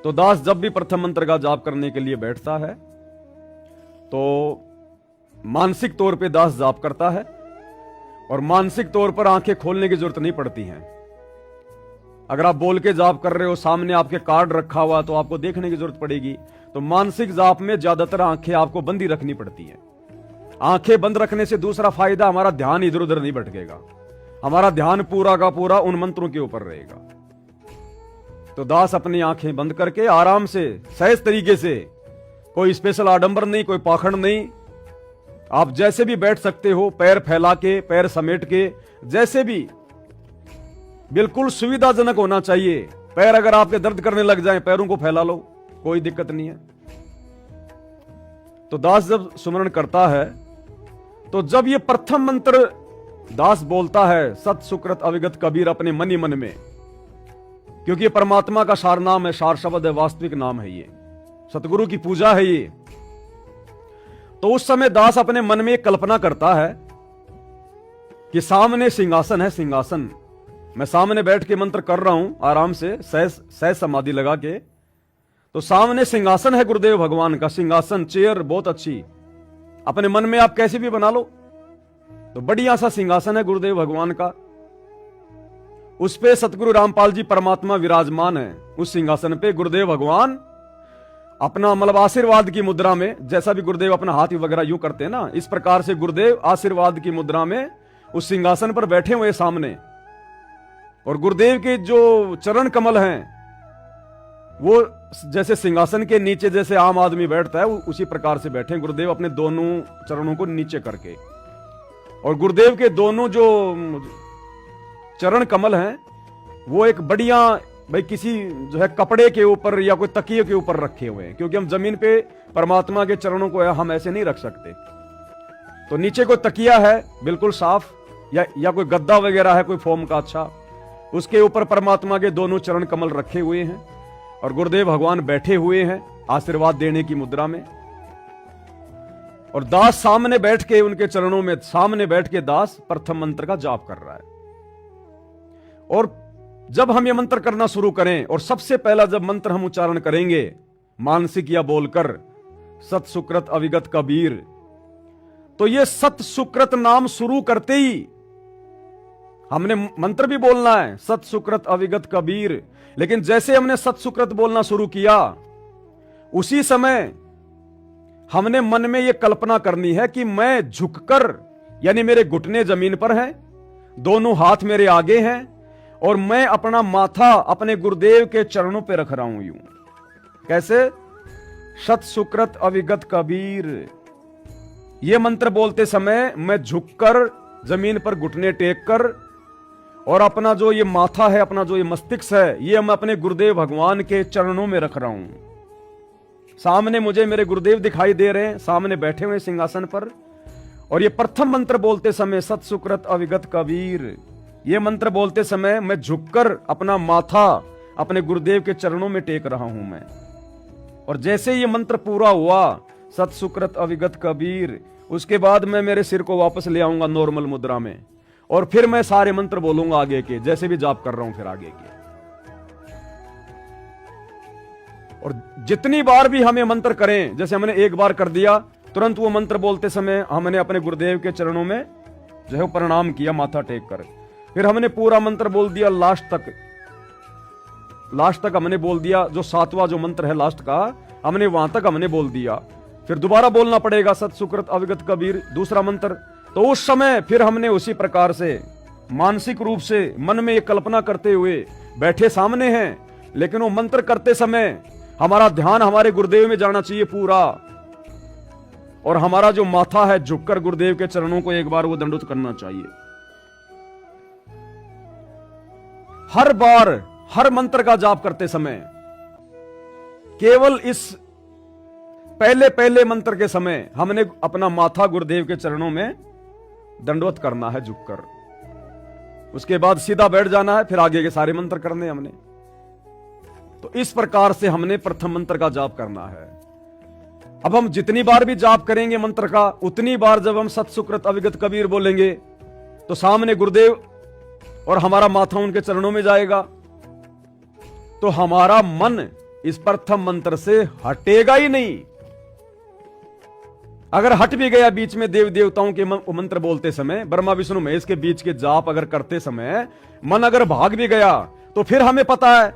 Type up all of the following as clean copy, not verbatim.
तो दास जब भी प्रथम मंत्र का जाप करने के लिए बैठता है तो मानसिक तौर पे दास जाप करता है और मानसिक तौर पर आंखें खोलने की जरूरत नहीं पड़ती है। अगर आप बोल के जाप कर रहे हो, सामने आपके कार्ड रखा हुआ तो आपको देखने की जरूरत पड़ेगी। तो मानसिक जाप में ज्यादातर आंखें आपको बंद ही रखनी पड़ती हैं। आंखें बंद रखने से दूसरा फायदा, हमारा ध्यान इधर उधर नहीं भटकेगा, हमारा ध्यान पूरा का पूरा उन मंत्रों के ऊपर रहेगा। तो दास अपनी आंखें बंद करके आराम से सहज तरीके से, कोई स्पेशल आडंबर नहीं, कोई पाखंड नहीं, आप जैसे भी बैठ सकते हो, पैर फैला के, पैर समेट के, जैसे भी, बिल्कुल सुविधाजनक होना चाहिए। पैर अगर आपके दर्द करने लग जाएं, पैरों को फैला लो, कोई दिक्कत नहीं है। तो दास जब सुमरण करता है तो जब ये प्रथम मंत्र दास बोलता है, सत सुकृत अविगत कबीर, अपने मन ही मन में, क्योंकि ये परमात्मा का सार नाम है, सार शब्द है, वास्तविक नाम है, ये सतगुरु की पूजा है ये। तो उस समय दास अपने मन में एक कल्पना करता है कि सामने सिंहासन है, सिंहासन, मैं सामने बैठ के मंत्र कर रहा हूं आराम से, सहज समाधि लगा के। तो सामने सिंहासन है गुरुदेव भगवान का, सिंहासन, चेयर बहुत अच्छी, अपने मन में आप कैसे भी बना लो। तो बढ़िया सा सिंहासन है गुरुदेव भगवान का, उस पे सतगुरु रामपाल जी परमात्मा विराजमान है। उस सिंहासन पे गुरुदेव भगवान अपना मतलब आशीर्वाद की मुद्रा में, जैसा भी गुरुदेव अपना हाथ वगैरह यूं करते हैं ना, इस प्रकार से गुरुदेव आशीर्वाद की मुद्रा में उस सिंहासन पर बैठे हुए सामने। और गुरुदेव के जो चरण कमल हैं वो जैसे सिंहासन के नीचे जैसे आम आदमी बैठता है उसी प्रकार से बैठे गुरुदेव, अपने दोनों चरणों को नीचे करके। और गुरुदेव के दोनों जो चरण कमल हैं वो एक बढ़िया, भाई किसी जो है कपड़े के ऊपर या कोई तकिए के ऊपर रखे हुए हैं, क्योंकि हम जमीन पे परमात्मा के चरणों को हम ऐसे नहीं रख सकते। तो नीचे कोई तकिया है बिल्कुल साफ, या कोई गद्दा वगैरह है कोई फोम का अच्छा, उसके ऊपर परमात्मा के दोनों चरण कमल रखे हुए हैं और गुरुदेव भगवान बैठे हुए हैं आशीर्वाद देने की मुद्रा में। और दास सामने बैठ के, उनके चरणों में सामने बैठ के दास प्रथम मंत्र का जाप कर रहा है। और जब हम ये मंत्र करना शुरू करें और सबसे पहला जब मंत्र हम उच्चारण करेंगे मानसिक या बोलकर, सत सुकृत अविगत कबीर, तो ये सत सुकृत नाम शुरू करते ही हमने मंत्र भी बोलना है, सत सुकृत अविगत कबीर। लेकिन जैसे हमने सत सुकृत बोलना शुरू किया उसी समय हमने मन में यह कल्पना करनी है कि मैं झुककर, यानी मेरे घुटने जमीन पर हैं, दोनों हाथ मेरे आगे हैं और मैं अपना माथा अपने गुरुदेव के चरणों पे रख रहा हूं यूं। कैसे? सत सुकृत अविगत कबीर। यह मंत्र बोलते समय मैं झुककर जमीन पर घुटने टेक कर और अपना जो ये माथा है, अपना जो ये मस्तिष्क है, ये मैं अपने गुरुदेव भगवान के चरणों में रख रहा हूं। सामने मुझे मेरे गुरुदेव दिखाई दे रहे हैं, सामने बैठे हुए सिंहासन पर। और ये प्रथम मंत्र बोलते समय सत सुकृत अविगत कबीर, ये मंत्र बोलते समय मैं झुककर अपना माथा अपने गुरुदेव के चरणों में टेक रहा हूं मैं। और जैसे ये मंत्र पूरा हुआ, सत सुकृत अविगत कबीर, उसके बाद मैं मेरे सिर को वापस ले आऊंगा नॉर्मल मुद्रा में और फिर मैं सारे मंत्र बोलूंगा आगे के, जैसे भी जाप कर रहा हूं फिर आगे के। और जितनी बार भी हम ये मंत्र करें, जैसे हमने एक बार कर दिया, तुरंत वो मंत्र बोलते समय हमने अपने गुरुदेव के चरणों में जो है प्रणाम किया माथा टेक कर। फिर हमने पूरा मंत्र बोल दिया लास्ट तक हमने बोल दिया, जो सातवां जो मंत्र है लास्ट का, हमने वहां तक हमने बोल दिया। फिर दोबारा बोलना पड़ेगा सत सुकृत अविगत कबीर, दूसरा मंत्र। तो उस समय फिर हमने उसी प्रकार से मानसिक रूप से मन में ये कल्पना करते हुए बैठे सामने हैं, लेकिन वो मंत्र करते समय हमारा ध्यान हमारे गुरुदेव में जाना चाहिए पूरा। और हमारा जो माथा है झुककर गुरुदेव के चरणों को एक बार वो दंडवत करना चाहिए। हर बार हर मंत्र का जाप करते समय केवल इस पहले मंत्र के समय हमने अपना माथा गुरुदेव के चरणों में दंडवत करना है झुककर। उसके बाद सीधा बैठ जाना है, फिर आगे के सारे मंत्र करने हमने। तो इस प्रकार से हमने प्रथम मंत्र का जाप करना है। अब हम जितनी बार भी जाप करेंगे मंत्र का, उतनी बार जब हम सत सुकृत अविगत कबीर बोलेंगे तो सामने गुरुदेव और हमारा माथा उनके चरणों में जाएगा। तो हमारा मन इस प्रथम मंत्र से हटेगा ही नहीं। अगर हट भी गया बीच में देव देवताओं के मंत्र बोलते समय, ब्रह्मा विष्णु महेश के बीच के जाप अगर करते समय मन अगर भाग भी गया, तो फिर हमें पता है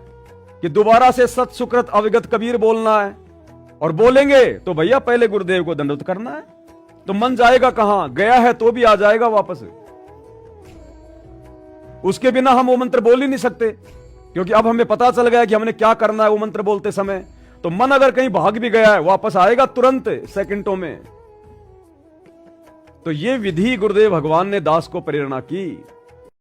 कि दोबारा से सत सुकृत अविगत कबीर बोलना है, और बोलेंगे तो भैया पहले गुरुदेव को दंडवत करना है। तो मन जाएगा कहां? गया है तो भी आ जाएगा वापस। उसके बिना हम वो मंत्र बोल ही नहीं सकते, क्योंकि अब हमें पता चल गया कि हमने क्या करना है वो मंत्र बोलते समय। तो मन अगर कहीं भाग भी गया है, वापस आएगा तुरंत, सेकंडों में। तो ये विधि गुरुदेव भगवान ने दास को प्रेरणा की।